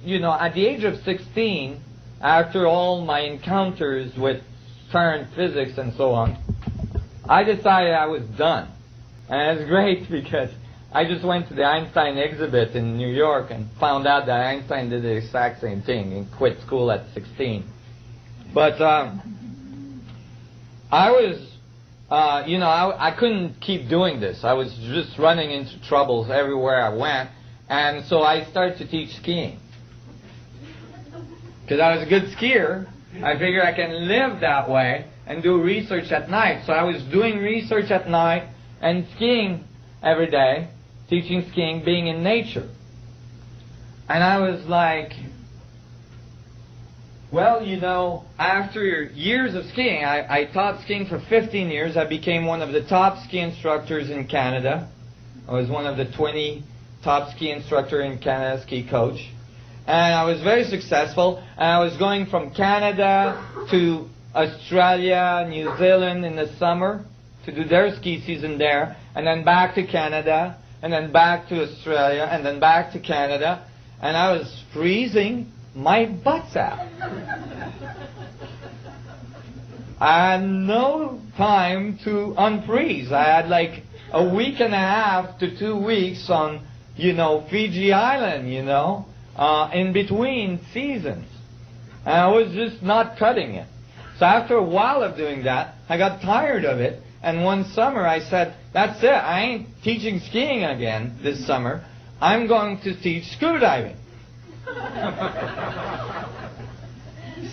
You know, at the age of 16, after all my encounters with current physics and so on, I decided I was done. And it's great because I just went to the Einstein exhibit in New York and found out that Einstein did the exact same thing and quit school at 16. But I was, you know, I couldn't keep doing this. I was just running into troubles everywhere I went. And so I started to teach skiing. Because I was a good skier, I figured I can live that way and do research at night. So I was doing research at night and skiing every day, teaching skiing, being in nature. And I was like, well, you know, after years of skiing, I taught skiing for 15 years. I became one of the top ski instructors in Canada. I was one of the 20 top ski instructor in Canada, ski coach. And I was very successful. And I was going from Canada to Australia, New Zealand in the summer to do their ski season there. And then back to Canada. And then back to Australia. And then back to Canada. And I was freezing my butts out. I had no time to unfreeze. I had like a week and a half to 2 weeks on, you know, Fiji Island, you know, in between seasons. And I was just not cutting it. So after a while of doing that, I got tired of it. And one summer I said, that's it. I ain't teaching skiing again this summer. I'm going to teach scuba diving.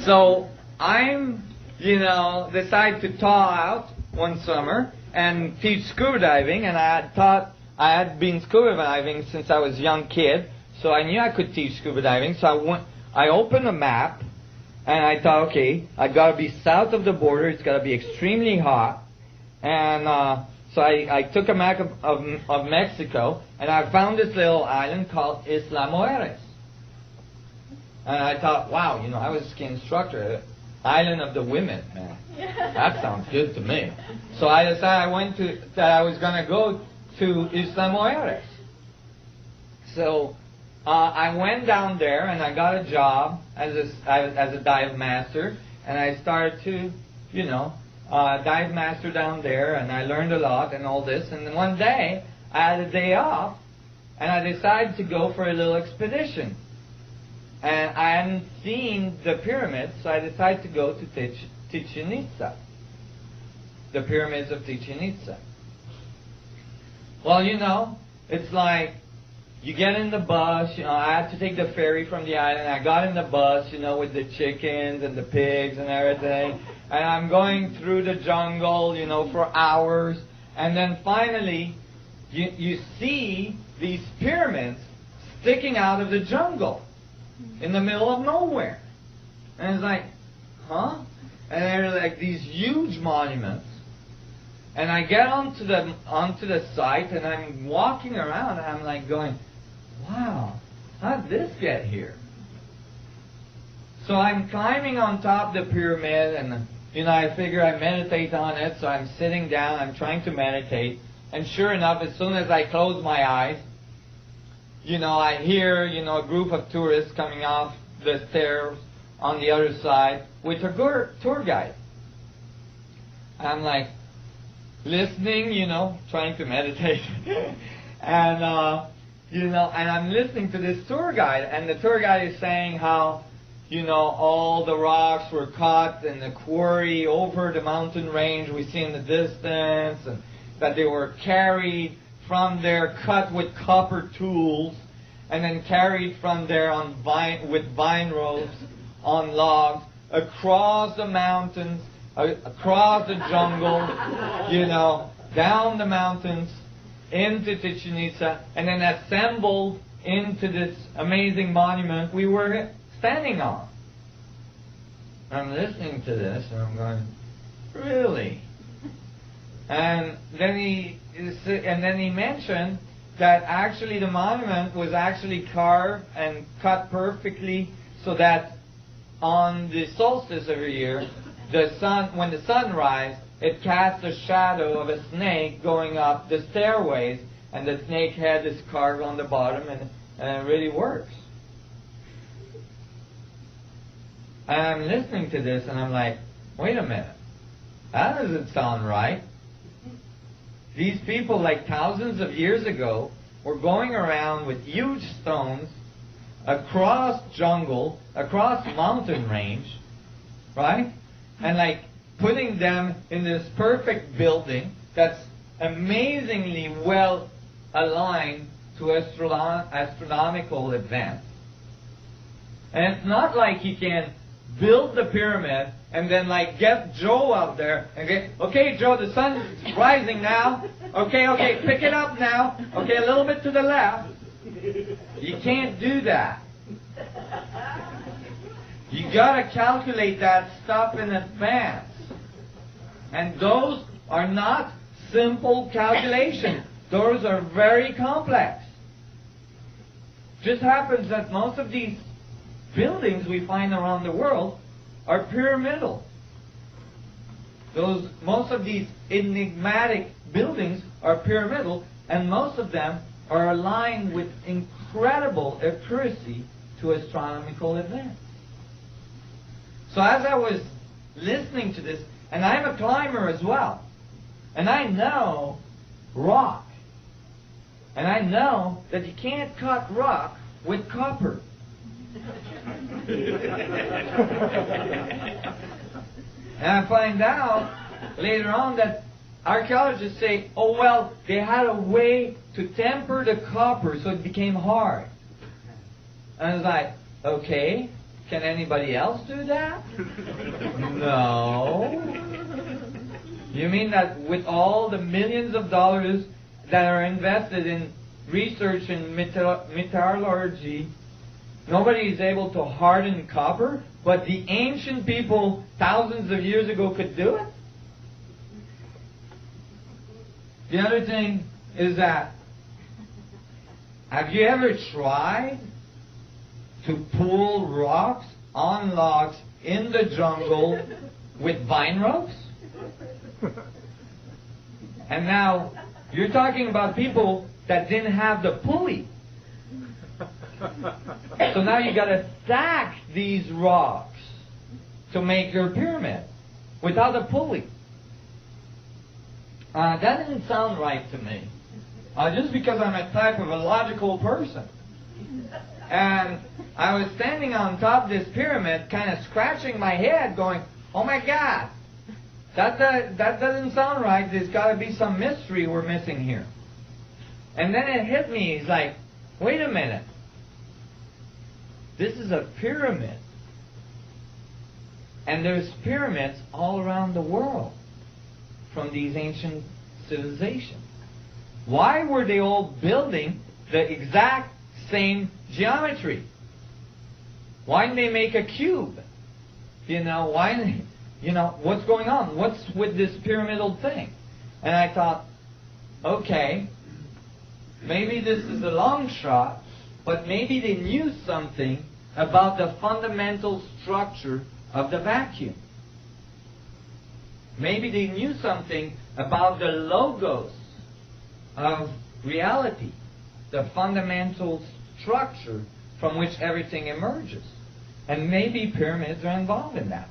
So I'm, you know, decided to thaw out one summer and teach scuba diving. And I had been scuba diving since I was a young kid, so I knew I could teach scuba diving. So I opened a map, and I thought, okay, I got to be south of the border. It's got to be extremely hot. And so I took a map of Mexico, and I found this little island called Isla Mujeres. And I thought, wow, you know, I was a ski instructor. Island of the women, man. That sounds good to me. So I decided that I was going to go to Isla Mujeres. So I went down there and I got a job as a dive master, and I started to, you know, dive master down there, and I learned a lot and all this. And then one day I had a day off, and I decided to go for a little expedition. And I hadn't seen the pyramids, so I decided to go to Chichen Itza, the pyramids of Chichen Itza. Well, you know, it's like you get in the bus. You know, I had to take the ferry from the island. I got in the bus, you know, with the chickens and the pigs and everything. And I'm going through the jungle, you know, for hours. And then finally, you see these pyramids sticking out of the jungle in the middle of nowhere. And it's like, huh? And they're like these huge monuments. And I get onto the site, and I'm walking around, and I'm like going, wow, how did this get here? So I'm climbing on top of the pyramid, and you know, I figure I meditate on it, so I'm sitting down, I'm trying to meditate, and sure enough, as soon as I close my eyes, you know, I hear, you know, a group of tourists coming off the stairs on the other side with a tour guide. And I'm like, listening, you know, trying to meditate. And, you know, and I'm listening to this tour guide, and the tour guide is saying how, you know, all the rocks were cut in the quarry over the mountain range we see in the distance, and that they were carried from there, cut with copper tools, and then carried from there on with vine ropes on logs across the mountains, across the jungle, you know, down the mountains into Chichen Itza, and then assembled into this amazing monument we were standing on. I'm listening to this, and I'm going, really? And then he mentioned that actually the monument was actually carved and cut perfectly so that on the solstice every year, when the sun rises, it casts a shadow of a snake going up the stairways, and the snake head is carved on the bottom, and it really works. And I'm listening to this and I'm like, wait a minute. That doesn't sound right. These people, like thousands of years ago, were going around with huge stones across jungle, across mountain range, right? And like putting them in this perfect building that's amazingly well aligned to astronomical events. And it's not like you can build the pyramid and then like get Joe out there and get, okay Joe, the sun's rising now. Okay, pick it up now. Okay, a little bit to the left. You can't do that. You gotta calculate that stuff in advance. And those are not simple calculations. Those are very complex. Just happens that most of these buildings we find around the world are pyramidal. Most of these enigmatic buildings are pyramidal, and most of them are aligned with incredible accuracy to astronomical events. So as I was listening to this, and I'm a climber as well, and I know rock, and I know that you can't cut rock with copper. And I find out later on that archaeologists say, oh well, they had a way to temper the copper so it became hard. And I was like, okay, can anybody else do that? No. You mean that with all the millions of dollars that are invested in research in metallurgy, nobody is able to harden copper, but the ancient people thousands of years ago could do it? The other thing is that, have you ever tried to pull rocks on logs in the jungle with vine ropes? And now, you're talking about people that didn't have the pulley. So now you got to stack these rocks to make your pyramid without a pulley. That didn't sound right to me. Just because I'm a type of a logical person. And I was standing on top of this pyramid, kind of scratching my head, going, oh my God, that doesn't sound right. There's got to be some mystery we're missing here. And then it hit me. It's like, wait a minute. This is a pyramid. And there's pyramids all around the world from these ancient civilizations. Why were they all building the exact same geometry? Why didn't they make a cube? What's going on? What's with this pyramidal thing? And I thought, okay, maybe this is a long shot, but maybe they knew something about the fundamental structure of the vacuum. Maybe they knew something about the logos of reality, the fundamental structure from which everything emerges. And maybe pyramids are involved in that.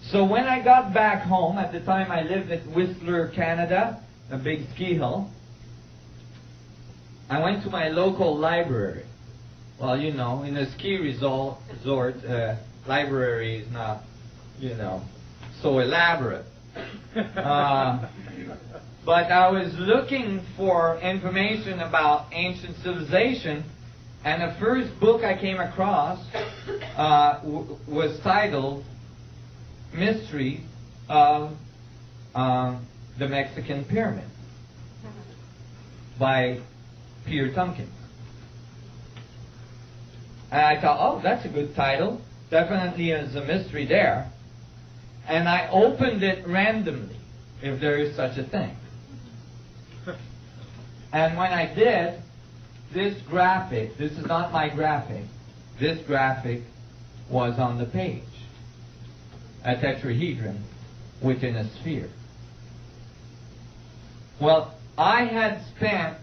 So when I got back home, at the time I lived at Whistler, Canada, a big ski hill, I went to my local library. Well, in a ski resort, library is not, so elaborate. But I was looking for information about ancient civilization, and the first book I came across was titled Mystery of the Mexican Pyramid by Peter Tompkins. And I thought, oh, that's a good title. Definitely is a mystery there. And I opened it randomly, if there is such a thing. And when I did, this graphic, this is not my graphic, this graphic was on the page. A tetrahedron within a sphere. Well, I had spent,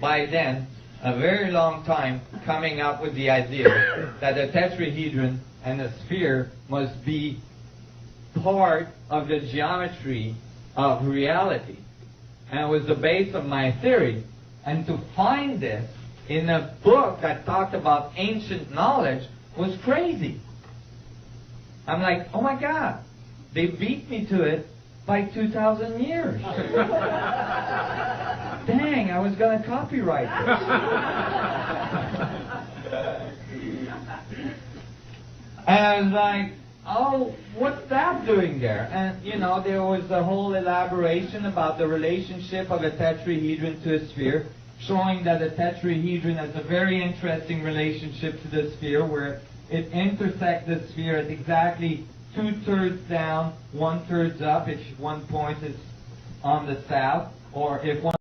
by then, a very long time coming up with the idea that a tetrahedron and a sphere must be part of the geometry of reality. And it was the base of my theory. And to find this in a book that talked about ancient knowledge was crazy. I'm like, oh my God, they beat me to it by 2,000 years. Dang, I was going to copyright this. And I was like, oh, what's that doing there? And, you know, there was a whole elaboration about the relationship of a tetrahedron to a sphere, showing that a tetrahedron has a very interesting relationship to the sphere, where it intersects the sphere at exactly 2/3 down, 1/3 up, if one point is on the south, or if one